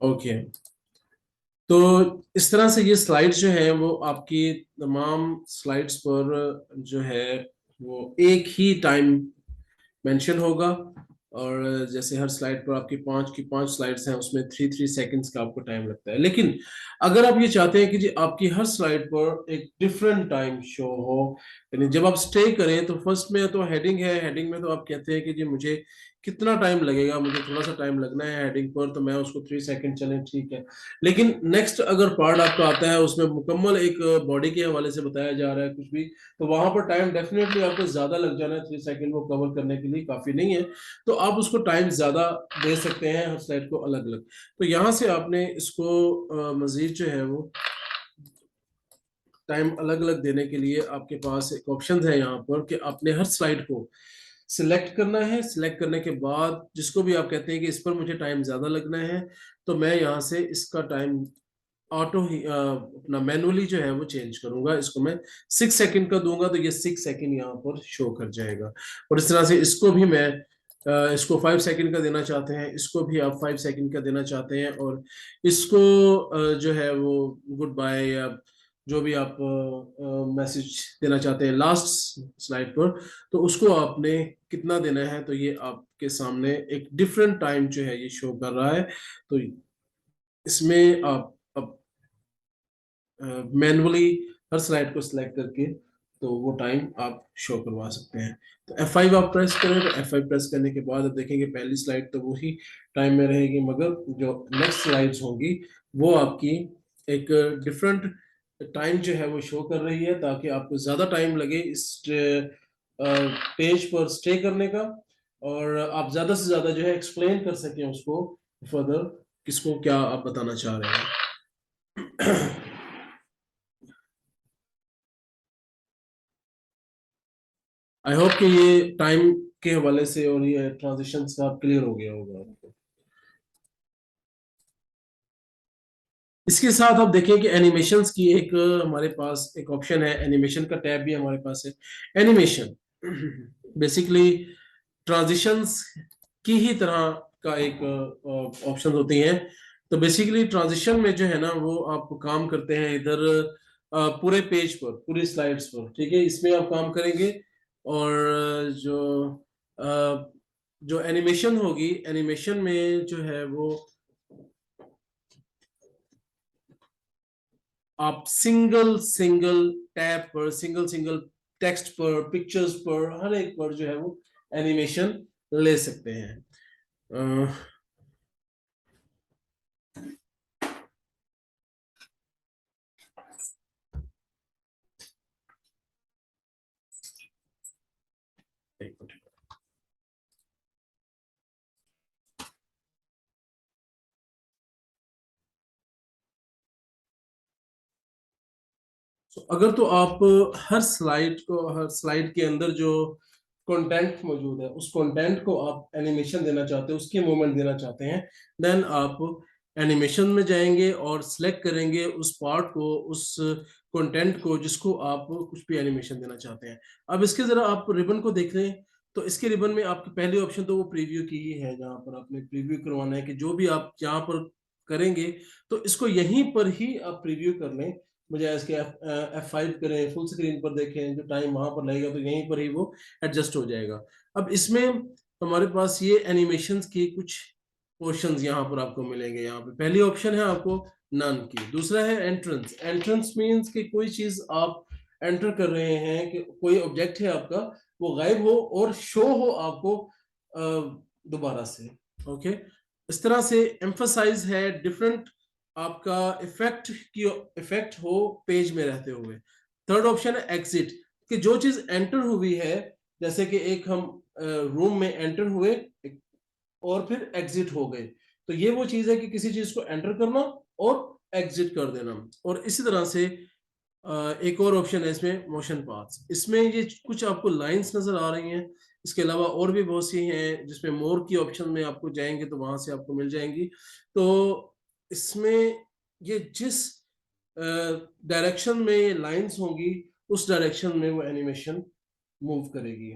Okay. तो इस तरह से ये स्लाइड्स जो है वो आपकी तमाम स्लाइड्स पर जो है वो एक ही टाइम मेंशन होगा। और जैसे हर स्लाइड पर आपकी पांच की पांच स्लाइड्स हैं, उसमें 3 3 सेकंड्स का आपको टाइम लगता है। लेकिन अगर आप ये चाहते हैं कि जी आपकी हर स्लाइड पर एक डिफरेंट टाइम शो हो, यानी जब आप स्टे करें तो फर्स्ट में तो हेडिंग है, हेडिंग में तो आप कहते हैं कि जी मुझे कितना टाइम लगेगा, मुझे थोड़ा सा टाइम लगना है हेडिंग पर, तो मैं उसको 3 सेकंड चलें, ठीक है। लेकिन नेक्स्ट अगर पार्ट आपका आता है उसमें मुकम्मल एक बॉडी के हवाले से बताया जा रहा है कुछ भी, तो वहां पर टाइम डेफिनेटली आपको ज्यादा लग जाना है। 3 सेकंड वो कवर करने के लिए काफी नहीं है, तो आप उसको टाइम ज्यादा दे सकते हैं हर स्लाइड को अलग अलग। तो यहाँ से आपने इसको मजीद जो है वो टाइम अलग अलग देने के लिए आपके पास एक ऑप्शन है यहाँ पर कि आपने हर स्लाइड को सिलेक्ट करना है। सिलेक्ट करने के बाद जिसको भी आप कहते हैं कि इस पर मुझे टाइम ज्यादा लगना है, तो मैं यहाँ से इसका टाइम ऑटो ही अपना मैनुअली जो है वो चेंज करूंगा। इसको मैं 6 सेकंड का दूंगा तो ये 6 सेकंड यहाँ पर शो कर जाएगा। और इस तरह से इसको भी मैं इसको 5 सेकंड का देना चाहते हैं, इसको भी आप 5 सेकंड का देना चाहते हैं, और इसको जो है वो गुड बाय या जो भी आप मैसेज देना चाहते हैं लास्ट स्लाइड पर, तो उसको आपने कितना देना है, तो ये आपके सामने एक डिफरेंट टाइम जो है ये शो कर रहा है। तो इसमें आप मैनुअली हर स्लाइड को सिलेक्ट करके तो वो टाइम आप शो करवा सकते हैं। तो F5 आप प्रेस करें, तो F5 प्रेस करने के बाद आप देखेंगे पहली स्लाइड तो वही टाइम में रहेगी, मगर जो नेक्स्ट स्लाइड्स होंगी वो आपकी एक डिफरेंट टाइम जो है वो शो कर रही है, ताकि आपको ज्यादा टाइम लगे इस पेज पर स्टे करने का, और आप ज्यादा से ज्यादा जो है एक्सप्लेन कर सकें उसको फर्दर, किसको क्या आप बताना चाह रहे हैं। आई होप कि ये टाइम के हवाले से और ये ट्रांजिशंस का क्लियर हो गया होगा आपको। इसके साथ आप देखें कि एनिमेशंस की एक हमारे पास एक ऑप्शन है, एनिमेशन का टैब भी हमारे पास है। एनिमेशन बेसिकली ट्रांजिशंस की ही तरह का एक ऑप्शन होती हैं। तो बेसिकली ट्रांजिशन में जो है ना वो आप काम करते हैं इधर पूरे पेज पर, पूरी स्लाइड्स पर, ठीक है, इसमें आप काम करेंगे। और अ, जो एनिमेशन होगी, एनिमेशन में जो है वो आप सिंगल सिंगल टैब पर, सिंगल सिंगल टेक्स्ट पर, पिक्चर्स पर, हर एक पर जो है वो एनिमेशन ले सकते हैं। अ, एक मिनट। तो अगर तो आप हर स्लाइड के अंदर जो कंटेंट मौजूद है उस कंटेंट को आप एनिमेशन देना चाहते हैं, उसके मूवमेंट देना चाहते हैं, देन आप एनिमेशन में जाएंगे और सिलेक्ट करेंगे उस पार्ट को, उस कंटेंट को जिसको आप कुछ भी एनिमेशन देना चाहते हैं। अब इसके जरा आप रिबन को देख लें, तो इसके रिबन में आपकी पहली ऑप्शन तो वो प्रीव्यू की ही है, जहां पर आपने प्रीव्यू करवाना है कि जो भी आप जहां पर करेंगे तो इसको यहीं पर ही आप प्रीव्यू कर लें। मुझे इसके F5 करें, फुल स्क्रीन पर देखें, जो टाइम वहां पर लगेगा तो यहीं पर ही वो एडजस्ट हो जाएगा। अब इसमें हमारे पास ये एनिमेशंस के कुछ पोर्शंस यहाँ पर आपको मिलेंगे। यहाँ पे पहली ऑप्शन है आपको नन की, दूसरा है एंट्रेंस। एंट्रेंस मींस कि कोई चीज आप एंटर कर रहे हैं, कि कोई ऑब्जेक्ट है आपका, वो गायब हो और शो हो आपको दोबारा से। ओके, इस तरह से एम्फसाइज है डिफरेंट आपका इफेक्ट की, इफेक्ट हो पेज में रहते हुए। थर्ड ऑप्शन है एग्जिट, कि जो चीज एंटर हुई है, जैसे कि एक हम रूम में एंटर हुए और फिर एग्जिट हो गए, तो ये वो चीज है कि किसी चीज को एंटर करना और एग्जिट कर देना। और इसी तरह से एक और ऑप्शन है इसमें मोशन पाथ्स। इसमें ये कुछ आपको लाइंस नजर आ रही हैं, इसके अलावा और भी बहुत सी हैं जिसमें मोर की ऑप्शन में आपको जाएंगे तो वहां से आपको मिल जाएंगी। तो इसमें ये जिस डायरेक्शन में ये लाइंस होंगी उस डायरेक्शन में वो एनिमेशन मूव करेगी।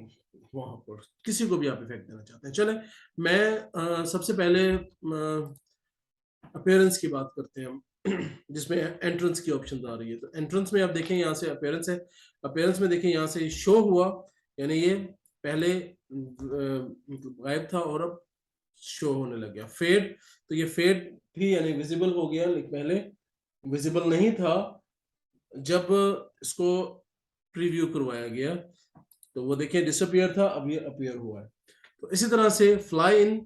वहां पर किसी को भी आप इफेक्ट देना चाहते हैं, चले मैं सबसे पहले अपीयरेंस की बात करते हैं हम जिसमें एंट्रेंस की ऑप्शन आ रही है। तो एंट्रेंस में आप देखें यहाँ से अपीयरेंस है, अपीयरेंस में देखें यहाँ से शो हुआ, यानी ये पहले मतलब गायब था और अब शो होने लग गया। फेड, तो ये फेड भी यानी विजिबल हो गया, लेकिन पहले विजिबल नहीं था जब इसको प्रीव्यू करवाया गया। तो वो देखिए डिसअपियर था, अब ये अपीयर हुआ है। तो इसी तरह से फ्लाई इन,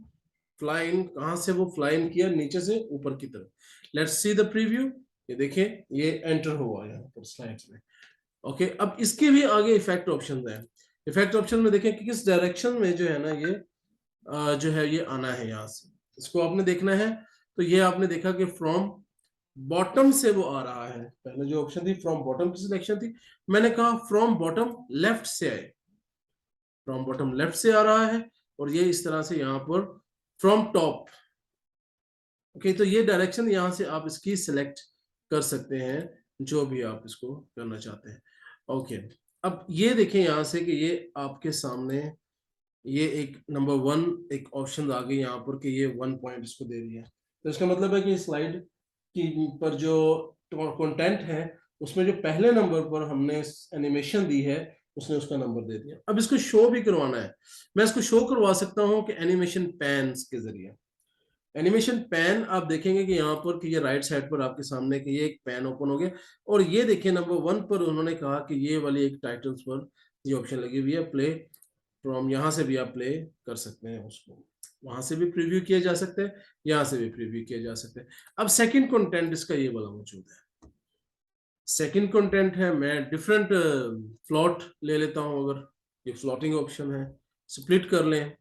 फ्लाई इन कहां से वो फ्लाई इन किया, नीचे से ऊपर की तरफ। Let's see the preview. ये देखिए ये एंटर हुआ यहाँ पर स्लाइड्स में। ओके, अब इसके भी आगे इफेक्ट ऑप्शन है। इफेक्ट ऑप्शन में देखें कि किस डायरेक्शन में जो है ना ये जो है ये आना है यहाँ से, इसको आपने देखना है। तो ये आपने देखा कि फ्रॉम बॉटम से वो आ रहा है। पहले जो ऑप्शन थी फ्रॉम बॉटम की सिलेक्शन थी, मैंने कहा फ्रॉम बॉटम लेफ्ट से आए, फ्रॉम बॉटम लेफ्ट से आ रहा है। और ये इस तरह से यहाँ पर फ्रॉम टॉप। ओके, तो ये डायरेक्शन यहाँ से आप इसकी सिलेक्ट कर सकते हैं, जो भी आप इसको करना चाहते हैं। ओके, अब ये देखें यहाँ से कि ये आपके सामने ये एक नंबर 1 एक ऑप्शन आ गई यहाँ पर कि ये 1 पॉइंट इसको दे दिया। तो इसका मतलब है कि स्लाइड की पर जो कंटेंट है उसमें जो पहले नंबर पर हमने एनिमेशन दी है उसने उसका नंबर दे दिया। अब इसको शो भी करवाना है, मैं इसको शो करवा सकता हूँ कि एनिमेशन पैन्स के जरिए। एनिमेशन पैन आप देखेंगे कि यहाँ पर कि ये राइट साइड पर आपके सामने कि ये एक पैन ओपन हो गया, और ये देखिए नंबर 1 पर उन्होंने कहा कि ये वाली एक टाइटल्स पर ये ऑप्शन लगी हुई है प्ले फ्रॉम। यहाँ से भी आप प्ले कर सकते हैं उसको, वहां से भी प्रीव्यू किया जा सकता है, यहाँ से भी प्रीव्यू किया जा सकता है। अब सेकंड कंटेंट इसका ये वाला मौजूद है। सेकंड कंटेंट है, मैं डिफरेंट फ्लॉट ले लेता हूं, अगर ये फ्लॉटिंग ऑप्शन है, स्प्लिट कर लें,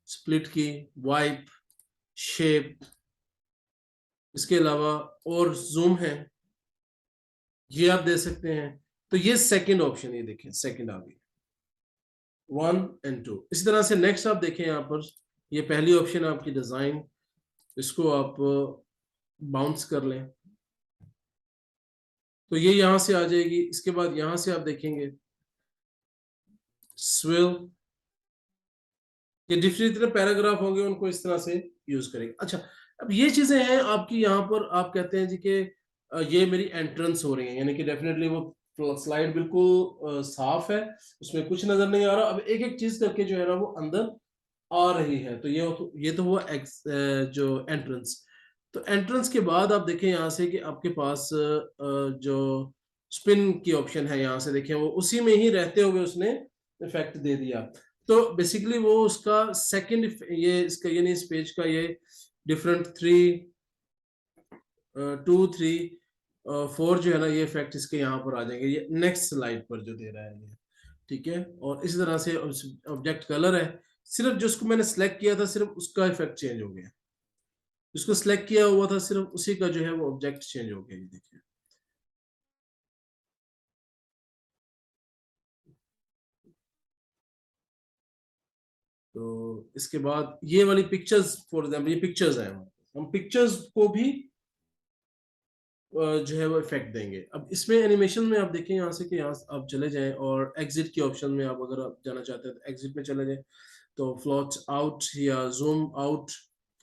स्प्लिट की, वाइप, शेप, इसके अलावा और जूम है, ये आप दे सकते हैं। तो ये सेकंड ऑप्शन, ये देखें सेकंड आ गई 1 और 2। इसी तरह से नेक्स्ट आप देखें यहाँ पर, ये पहली ऑप्शन है आपकी डिजाइन, इसको आप बाउंस कर लें तो ये यहां से आ जाएगी। इसके बाद यहां से आप देखेंगे स्विल, ये डिफरेंट पैराग्राफ होंगे उनको इस तरह से यूज करेंगे। अच्छा, अब ये चीजें हैं आपकी यहाँ पर, आप कहते हैं जी कि ये मेरी एंट्रेंस हो रही है, यानी कि डेफिनेटली वो स्लाइड बिल्कुल साफ है, उसमें कुछ नजर नहीं आ रहा। अब एक एक चीज करके जो है ना वो अंदर आ रही है। तो ये तो हुआ जो एंट्रेंस। तो एंट्रेंस के बाद आप देखें यहाँ से कि आपके पास जो स्पिन की ऑप्शन है, यहाँ से देखें वो उसी में ही रहते हुए उसने इफेक्ट दे दिया। तो बेसिकली वो उसका सेकंड, ये इसका यानी इस पेज का ये डिफरेंट 3 2 3 4 जो है ना ये इफेक्ट इसके यहाँ पर आ जाएंगे, ये नेक्स्ट स्लाइड पर जो दे रहा है ये। ठीक है, और इसी तरह से ऑब्जेक्ट कलर है, सिर्फ जिसको मैंने सेलेक्ट किया था सिर्फ उसका इफेक्ट चेंज हो गया, जिसको सेलेक्ट किया हुआ था सिर्फ उसी का जो है वो ऑब्जेक्ट चेंज हो गया। ये देखिए, तो इसके बाद ये वाली पिक्चर्स, फॉर एग्जाम्पल ये पिक्चर्स हैं, हम पिक्चर्स को भी जो है वो इफेक्ट देंगे। अब इसमें एनिमेशन में आप देखें यहाँ से कि यहाँ से आप चले जाएं और एग्जिट के ऑप्शन में आप अगर आप जाना चाहते हैं तो एग्जिट में चले जाएं, तो फ्लॉट आउट या जूम आउट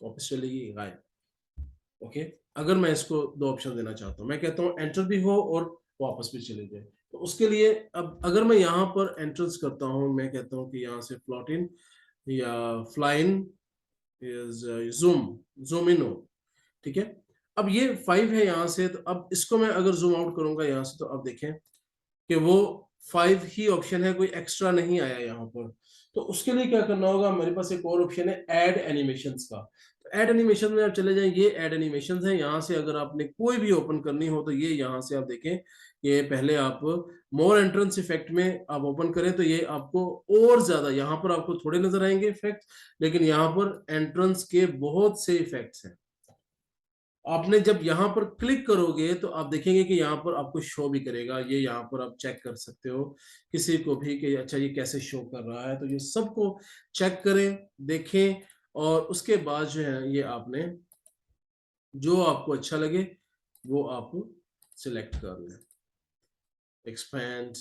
वापस चलेगी गायब। ओके, अगर मैं इसको दो ऑप्शन देना चाहता हूँ, मैं कहता हूँ एंटर भी हो और वापस भी चले जाए, तो उसके लिए अब अगर मैं यहाँ पर एंट्रेंस करता हूँ, मैं कहता हूँ कि यहाँ से प्लॉट इन या फ्लाइन इज जूम, जूम इन हो। ठीक है, अब ये 5 है यहाँ से, तो अब इसको मैं अगर जूम आउट करूंगा यहाँ से, तो अब देखें कि वो 5 ही ऑप्शन है, कोई एक्स्ट्रा नहीं आया यहाँ पर। तो उसके लिए क्या करना होगा, मेरे पास एक और ऑप्शन है ऐड एनिमेशंस का। तो ऐड एनिमेशन में आप चले जाएं, ये ऐड एनिमेशंस है, यहाँ से अगर आपने कोई भी ओपन करनी हो तो ये यहाँ से आप देखें, ये पहले आप मोर एंट्रेंस इफेक्ट में आप ओपन करें तो ये आपको और ज्यादा, यहाँ पर आपको थोड़े नजर आएंगे इफेक्ट, लेकिन यहाँ पर एंट्रेंस के बहुत से इफेक्ट्स हैं। आपने जब यहाँ पर क्लिक करोगे तो आप देखेंगे कि यहाँ पर आपको शो भी करेगा, ये यहाँ पर आप चेक कर सकते हो किसी को भी कि अच्छा ये कैसे शो कर रहा है। तो ये सबको चेक करें, देखें, और उसके बाद जो है ये आपने जो आपको अच्छा लगे वो आप सिलेक्ट कर लें। Expand,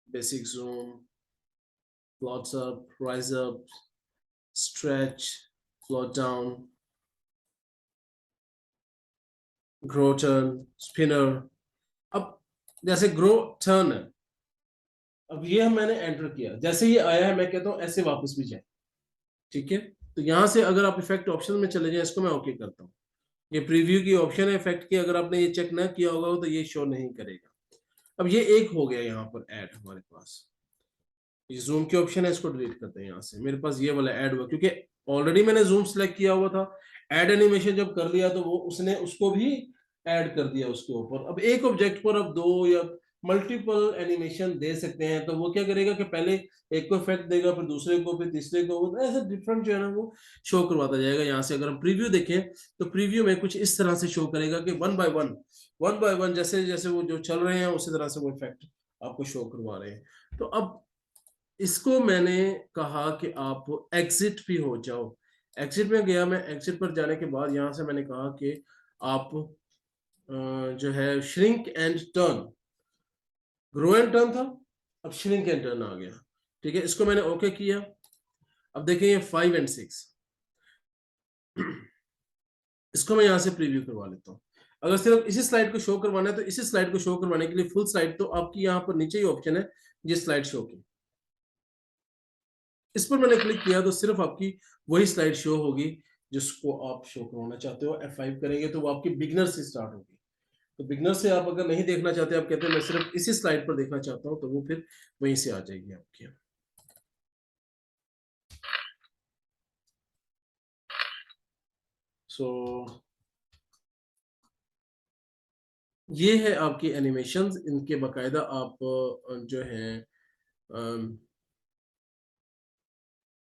basic zoom, close up, rise up, stretch, float down, grow turn, spinner. अब जैसे ग्रो टर्न है, अब ये मैंने एंटर किया, जैसे ये आया है मैं कहता हूँ ऐसे वापस भी जाए, ठीक है। तो यहां से अगर आप इफेक्ट ऑप्शन में चले जाए, इसको मैं ओके करता हूँ। ये प्रीव्यू की ऑप्शन है इफेक्ट की, अगर आपने ये चेक ना किया होगा तो ये शो नहीं करेगा। अब ये एक हो गया यहाँ पर ऐड हमारे पास। ये जूम की ऑप्शन है, इसको डिलीट करते हैं यहाँ से। मेरे पास ये वाला ऐड हुआ क्योंकि ऑलरेडी मैंने जूम सेलेक्ट किया हुआ था। ऐड एनिमेशन जब कर लिया तो वो उसने उसको भी ऐड कर दिया उसके ऊपर। अब एक ऑब्जेक्ट पर अब दो या मल्टीपल एनिमेशन दे सकते हैं, तो वो क्या करेगा कि पहले एक को इफेक्ट देगा, फिर दूसरे को, फिर तीसरे को, तो ऐसे डिफरेंट जो है ना वो शो करवाता जाएगा। यहाँ से अगर हम प्रीव्यू देखें तो प्रीव्यू में कुछ इस तरह से शो करेगा कि वन बाय वन जैसे जैसे वो जो चल रहे हैं उसी तरह से वो इफेक्ट आपको शो करवा रहे हैं। तो अब इसको मैंने कहा कि आप एग्जिट भी हो जाओ। एग्जिट में गया मैं, एग्जिट पर जाने के बाद यहां से मैंने कहा कि आप जो है shrink and turn, grow and turn था, अब श्रिंक एंड टर्न आ गया, ठीक है। इसको मैंने ओके किया। अब देखें ये 5 एंड 6, इसको मैं यहां से प्रीव्यू करवा लेता हूँ। अगर सिर्फ इसी स्लाइड को शो करवाना है तो इसी स्लाइड को शो करवाने के लिए फुल स्लाइड, तो आपकी यहाँ पर नीचे ही ऑप्शन है ये स्लाइड शो की, इस पर मैंने क्लिक किया तो सिर्फ आपकी वही स्लाइड शो होगी जिसको आप शो करवाना चाहते हो। F5 करेंगे तो वो आपकी बिगनर से स्टार्ट होगी। तो बिगनर से आप अगर नहीं देखना चाहते, आप कहते हैं मैं सिर्फ इसी स्लाइड पर देखना चाहता हूं, तो वो फिर वहीं से आ जाएगी आपकी। सो ये है आपकी एनिमेशंस। इनके बकायदा आप जो है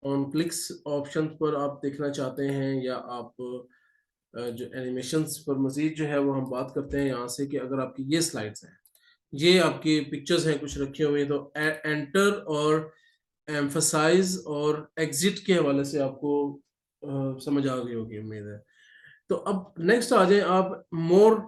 ऑन क्लिक्स ऑप्शन पर आप देखना चाहते हैं, या आप जो एनिमेशंस पर मजीद जो है वो हम बात करते हैं यहाँ से कि अगर आपकी ये स्लाइड्स हैं, ये आपकी पिक्चर्स हैं कुछ रखी हुई हैं, तो एंटर और एम्फसाइज और एग्जिट के हवाले से आपको समझ आ गई होगी उम्मीद है। तो अब नेक्स्ट आ जाए आप मोर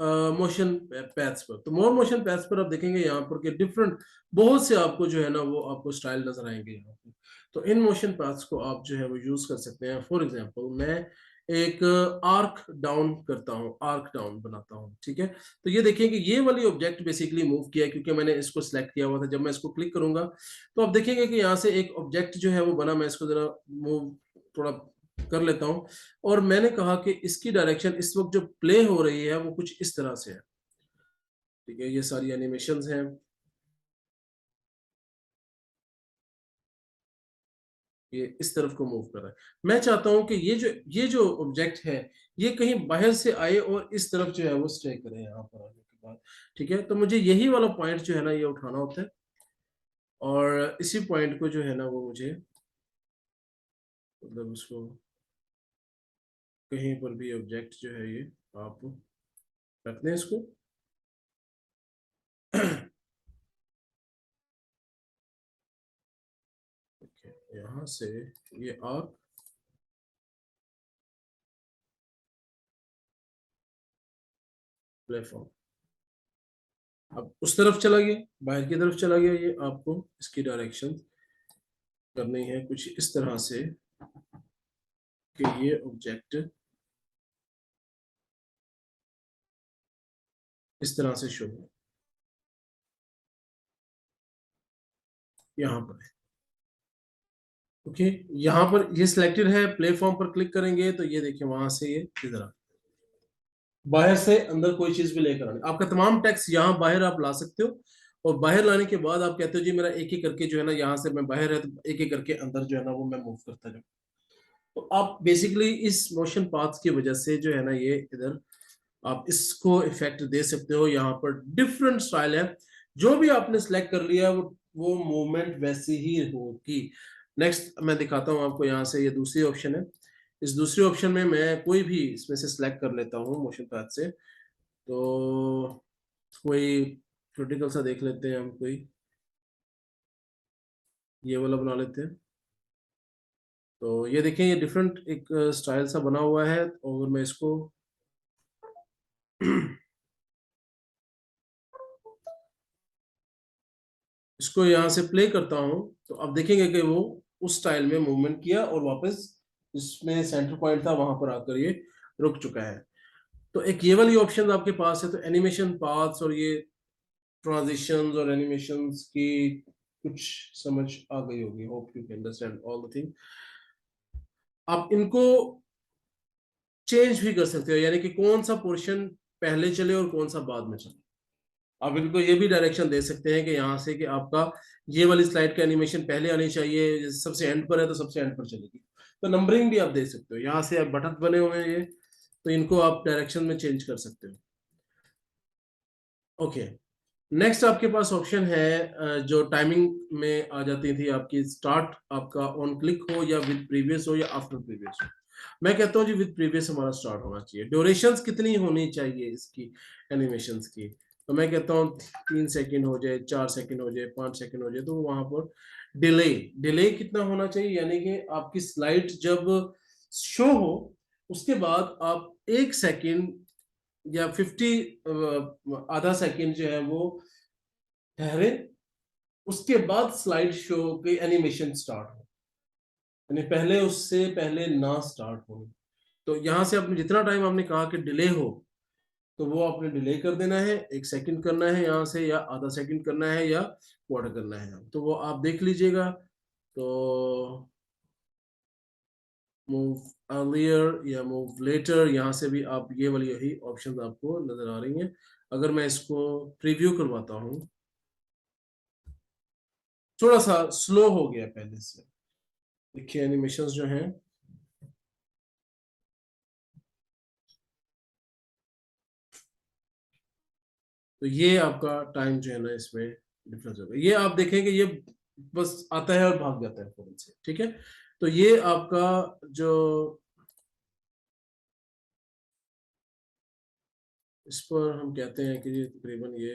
मोशन पैथ्स पर। तो मोर मोशन पैथ्स पर आप देखेंगे यहाँ पर कि डिफरेंट बहुत से आपको जो है ना वो आपको स्टाइल नजर आएंगे यहाँ पर। तो इन मोशन पैथ्स को आप जो है वो यूज कर सकते हैं। फॉर एग्जांपल मैं एक आर्क डाउन करता हूँ, आर्क डाउन बनाता हूँ, ठीक है। तो ये देखिए कि ये वाली ऑब्जेक्ट बेसिकली मूव किया है क्योंकि मैंने इसको सिलेक्ट किया हुआ था। जब मैं इसको क्लिक करूंगा तो आप देखेंगे कि यहाँ से एक ऑब्जेक्ट जो है वो बना। मैं इसको जरा मूव थोड़ा कर लेता हूँ, और मैंने कहा कि इसकी डायरेक्शन इस वक्त जो प्ले हो रही है वो कुछ इस तरह से है, ठीक है। ये सारी एनिमेशंस हैं, ये इस तरफ को मूव कर रहा है। मैं चाहता हूं कि ये जो ऑब्जेक्ट है ये कहीं बाहर से आए और इस तरफ जो है वो स्टे करे यहाँ पर आने के बाद, ठीक है। तो मुझे यही वाला पॉइंट जो है ना ये उठाना होता है, और इसी पॉइंट को जो है ना वो मुझे मतलब उसको कहीं पर भी ऑब्जेक्ट जो है ये आप रखते हैं इसको। यहाँ से ये आर्क प्लेटफॉर्म अब उस तरफ चला गया, बाहर की तरफ चला गया। ये आपको इसकी डायरेक्शन करनी है कुछ इस तरह से कि ये ऑब्जेक्ट इस तरह से शो हो, यहाँ पर है, ओके। यहाँ पर ये सिलेक्टेड है, प्लेटफॉर्म पर क्लिक करेंगे तो ये देखिए वहां से ये इधर बाहर से अंदर कोई चीज भी लेकर आने, आपका तमाम टैक्स यहाँ बाहर आप ला सकते हो। और बाहर लाने के बाद आप कहते हो जी मेरा एक एक करके जो है ना यहाँ से मैं बाहर है तो एक एक करके अंदर जो है ना वो मैं मूव करता जाऊँ। तो आप बेसिकली इस मोशन पाथ की वजह से जो है ना ये इधर आप इसको इफेक्ट दे सकते हो। यहाँ पर डिफरेंट स्टाइल है, जो भी आपने सिलेक्ट कर लिया वो मूवमेंट वैसी ही होगी। नेक्स्ट मैं दिखाता हूँ आपको, यहाँ से ये दूसरी ऑप्शन है। इस दूसरी ऑप्शन में मैं कोई भी इसमें से सिलेक्ट कर लेता हूँ मोशन पैथ से। तो कोई क्रिटिकल सा देख लेते हैं हम, कोई ये वाला बना लेते हैं। तो ये देखें ये डिफरेंट एक स्टाइल सा बना हुआ है, और मैं इसको इसको यहाँ से प्ले करता हूँ तो आप देखेंगे कि वो उस स्टाइल में मूवमेंट किया और वापस इसमें सेंटर पॉइंट था वहां पर आकर ये रुक चुका है। तो एक ये वाली ऑप्शन आपके पास है। तो एनिमेशन पाथ्स और ये ट्रांजिशंस और एनिमेशंस की कुछ समझ आ गई होगी। Hope you can understand all the thing. आप इनको चेंज भी कर सकते हो, यानी कि कौन सा पोर्शन पहले चले और कौन सा बाद में चले। आप इनको ये भी डायरेक्शन दे सकते हैं कि यहाँ से कि आपका ये वाली स्लाइड का एनिमेशन पहले आनी चाहिए, जैसे सबसे एंड पर है तो सबसे एंड पर चलेगी। तो नंबरिंग भी आप दे सकते हो। यहाँ से आप बटन बने हुए हैं ये, तो इनको आप डायरेक्शन में चेंज कर सकते हो। ओके, नेक्स्ट आपके पास ऑप्शन है जो टाइमिंग में आ जाती थी आपकी, स्टार्ट आपका ऑन क्लिक हो या विद प्रीवियस हो या आफ्टर प्रीवियस हो। मैं कहता हूँ जी विद प्रीवियस हमारा स्टार्ट होना चाहिए। ड्यूरेशंस कितनी होनी चाहिए इसकी एनिमेशंस की? तो मैं कहता हूँ 3 सेकंड हो जाए, 4 सेकंड हो जाए, 5 सेकंड हो जाए। तो वहां पर डिले डिले कितना होना चाहिए, यानी कि आपकी स्लाइड जब शो हो उसके बाद आप 1 सेकंड या 50 आधा सेकंड जो है वो ठहरे, उसके बाद स्लाइड शो की एनिमेशन स्टार्ट हो, यानी पहले उससे पहले ना स्टार्ट हो। तो यहां से आपने जितना टाइम आपने कहा कि डिले हो, तो वो आपने डिले कर देना है, 1 सेकंड करना है यहाँ से, या आधा सेकंड करना है, या क्वार्टर करना है। तो वो आप देख लीजिएगा। तो मूव अर्लियर या मूव लेटर, यहाँ से भी आप ये वाली यही ऑप्शन आपको नजर आ रही हैं। अगर मैं इसको प्रीव्यू करवाता हूँ, थोड़ा सा स्लो हो गया पहले से। देखिए एनिमेशंस जो हैं, तो ये आपका टाइम जो है ना इसमें डिफरेंस होगा। ये आप देखेंगे ये बस आता है और भाग जाता है फौरन से, ठीक है। तो ये आपका जो इस पर हम कहते हैं कि ये तकरीबन ये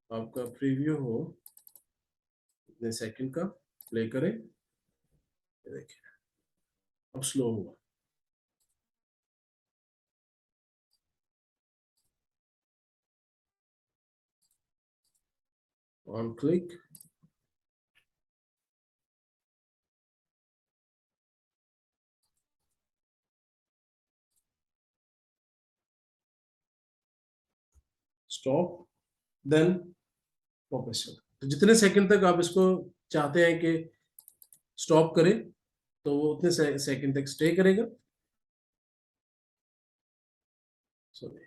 आपका प्रीव्यू हो, इतने सेकंड का प्ले करें। ये देखिए अब स्लो हुआ। On click, stop, then professional. तो जितने सेकंड तक आप इसको चाहते हैं कि स्टॉप करें, तो वो उतने सेकंड तक स्टे करेगा। सॉरी,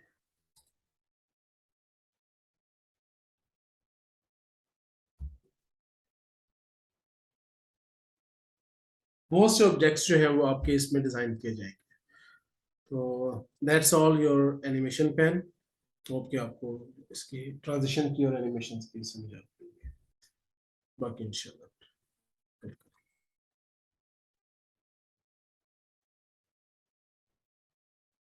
बहुत से ऑब्जेक्ट्स जो है वो आपके इसमें डिजाइन किए जाएंगे। तो that's all your animation pan. Hope कि आपको इसकी ट्रांजिशन की और एनिमेशन की समझ आ गई है। बाकी इंशाल्लाह